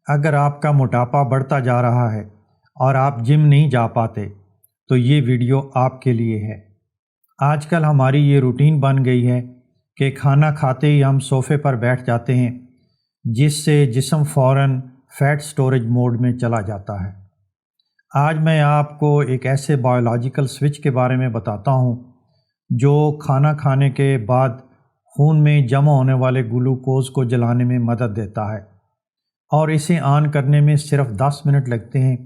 اگر آپ کا موٹاپا بڑھتا جا رہا ہے اور آپ جم نہیں جا پاتے تو یہ ویڈیو آپ کے لیے ہے۔ آج کل ہماری یہ روٹین بن گئی ہے کہ کھانا کھاتے ہی ہم صوفے پر بیٹھ جاتے ہیں، جس سے جسم فوراً فیٹ سٹوریج موڈ میں چلا جاتا ہے۔ آج میں آپ کو ایک ایسے بایولوجیکل سوئچ کے بارے میں بتاتا ہوں جو کھانا کھانے کے بعد خون میں جمع ہونے والے گلوکوز کو جلانے میں مدد دیتا ہے، اور اسے آن کرنے میں صرف 10 منٹ لگتے ہیں،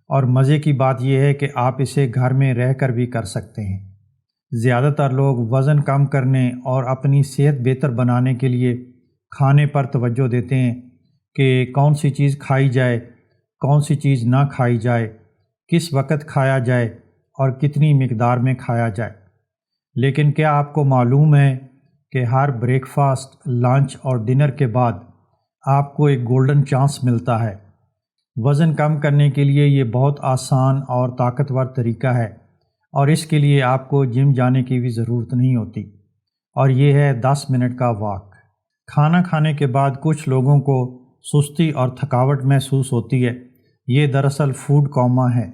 اور مزے کی بات یہ ہے کہ آپ اسے گھر میں رہ کر بھی کر سکتے ہیں۔ زیادہ تر لوگ وزن کم کرنے اور اپنی صحت بہتر بنانے کے لیے کھانے پر توجہ دیتے ہیں کہ کون سی چیز کھائی جائے، کون سی چیز نہ کھائی جائے، کس وقت کھایا جائے اور کتنی مقدار میں کھایا جائے۔ لیکن کیا آپ کو معلوم ہے کہ ہر بریک فاسٹ، لنچ اور ڈنر کے بعد آپ کو ایک گولڈن چانس ملتا ہے؟ وزن کم کرنے کے لیے یہ بہت آسان اور طاقتور طریقہ ہے، اور اس کے لیے آپ کو جم جانے کی بھی ضرورت نہیں ہوتی، اور یہ ہے 10 منٹ کا واک۔ کھانا کھانے کے بعد کچھ لوگوں کو سستی اور تھکاوٹ محسوس ہوتی ہے۔ یہ دراصل فوڈ کوما ہے۔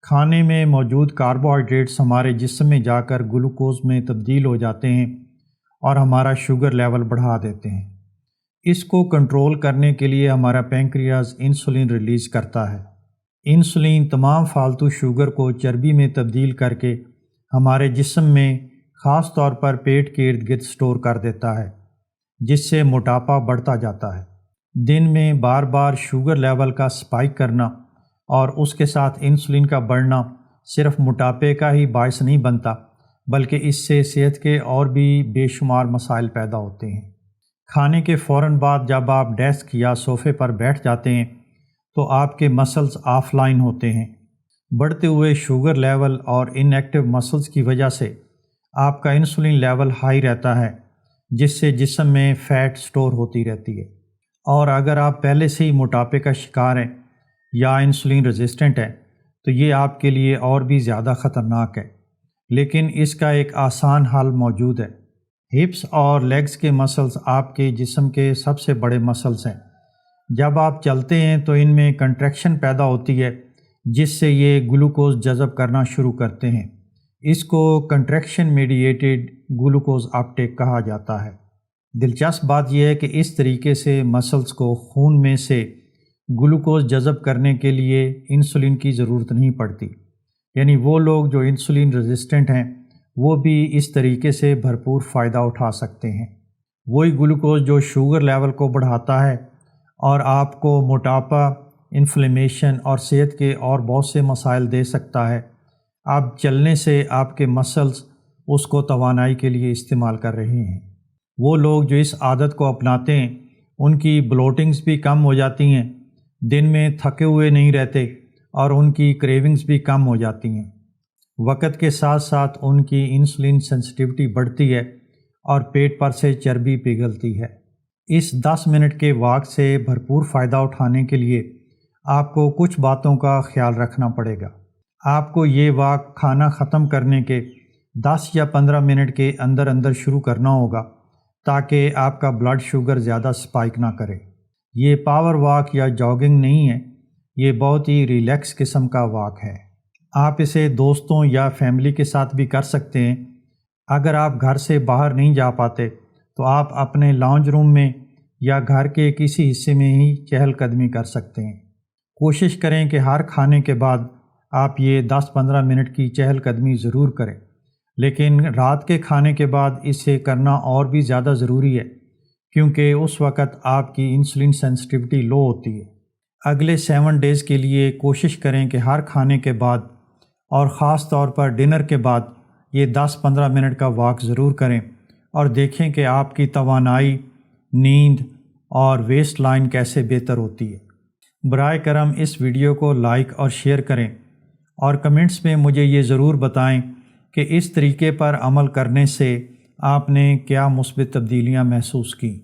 کھانے میں موجود کاربوہائیڈریٹس ہمارے جسم میں جا کر گلوکوز میں تبدیل ہو جاتے ہیں اور ہمارا شوگر لیول بڑھا دیتے ہیں۔ اس کو کنٹرول کرنے کے لیے ہمارا پینکریاز انسولین ریلیز کرتا ہے۔ انسولین تمام فالتو شوگر کو چربی میں تبدیل کر کے ہمارے جسم میں خاص طور پر پیٹ کے ارد گرد سٹور کر دیتا ہے، جس سے موٹاپا بڑھتا جاتا ہے۔ دن میں بار بار شوگر لیول کا سپائک کرنا اور اس کے ساتھ انسولین کا بڑھنا صرف موٹاپے کا ہی باعث نہیں بنتا، بلکہ اس سے صحت کے اور بھی بے شمار مسائل پیدا ہوتے ہیں۔ کھانے کے فوراً بعد جب آپ ڈیسک یا صوفے پر بیٹھ جاتے ہیں تو آپ کے مسلز آف لائن ہوتے ہیں۔ بڑھتے ہوئے شوگر لیول اور ان ایکٹیو مسلز کی وجہ سے آپ کا انسولین لیول ہائی رہتا ہے، جس سے جسم میں فیٹ سٹور ہوتی رہتی ہے۔ اور اگر آپ پہلے سے ہی موٹاپے کا شکار ہیں یا انسولین ریزسٹنٹ ہیں تو یہ آپ کے لیے اور بھی زیادہ خطرناک ہے، لیکن اس کا ایک آسان حل موجود ہے۔ ہپس اور لیگز کے مسلز آپ کے جسم کے سب سے بڑے مسلز ہیں۔ جب آپ چلتے ہیں تو ان میں کنٹریکشن پیدا ہوتی ہے، جس سے یہ گلوکوز جذب کرنا شروع کرتے ہیں۔ اس کو کنٹریکشن میڈیٹڈ گلوکوز اپٹیک کہا جاتا ہے۔ دلچسپ بات یہ ہے کہ اس طریقے سے مسلز کو خون میں سے گلوکوز جذب کرنے کے لیے انسولین کی ضرورت نہیں پڑتی، یعنی وہ لوگ جو انسولین ریزسٹنٹ ہیں وہ بھی اس طریقے سے بھرپور فائدہ اٹھا سکتے ہیں۔ وہی گلوکوز جو شوگر لیول کو بڑھاتا ہے اور آپ کو موٹاپا، انفلیمیشن اور صحت کے اور بہت سے مسائل دے سکتا ہے، اب چلنے سے آپ کے مسلز اس کو توانائی کے لیے استعمال کر رہے ہیں۔ وہ لوگ جو اس عادت کو اپناتے ہیں ان کی بلوٹنگز بھی کم ہو جاتی ہیں، دن میں تھکے ہوئے نہیں رہتے، اور ان کی کریونگز بھی کم ہو جاتی ہیں۔ وقت کے ساتھ ساتھ ان کی انسولین سینسٹیوٹی بڑھتی ہے اور پیٹ پر سے چربی پگھلتی ہے۔ اس 10 منٹ کے واک سے بھرپور فائدہ اٹھانے کے لیے آپ کو کچھ باتوں کا خیال رکھنا پڑے گا۔ آپ کو یہ واک کھانا ختم کرنے کے 10 یا 15 منٹ کے اندر اندر شروع کرنا ہوگا تاکہ آپ کا بلڈ شوگر زیادہ سپائک نہ کرے۔ یہ پاور واک یا جاگنگ نہیں ہے، یہ بہت ہی ریلیکس قسم کا واک ہے۔ آپ اسے دوستوں یا فیملی کے ساتھ بھی کر سکتے ہیں۔ اگر آپ گھر سے باہر نہیں جا پاتے تو آپ اپنے لاؤنج روم میں یا گھر کے کسی حصے میں ہی چہل قدمی کر سکتے ہیں۔ کوشش کریں کہ ہر کھانے کے بعد آپ یہ 10-15 منٹ کی چہل قدمی ضرور کریں، لیکن رات کے کھانے کے بعد اسے کرنا اور بھی زیادہ ضروری ہے، کیونکہ اس وقت آپ کی انسولین سینسٹیوٹی لو ہوتی ہے۔ اگلے 7 ڈیز کے لیے کوشش کریں کہ ہر کھانے کے بعد اور خاص طور پر ڈنر کے بعد یہ 10-15 منٹ کا واک ضرور کریں، اور دیکھیں کہ آپ کی توانائی، نیند اور ویسٹ لائن کیسے بہتر ہوتی ہے۔ برائے کرم اس ویڈیو کو لائک اور شیئر کریں، اور کمنٹس میں مجھے یہ ضرور بتائیں کہ اس طریقے پر عمل کرنے سے آپ نے کیا مثبت تبدیلیاں محسوس کیں۔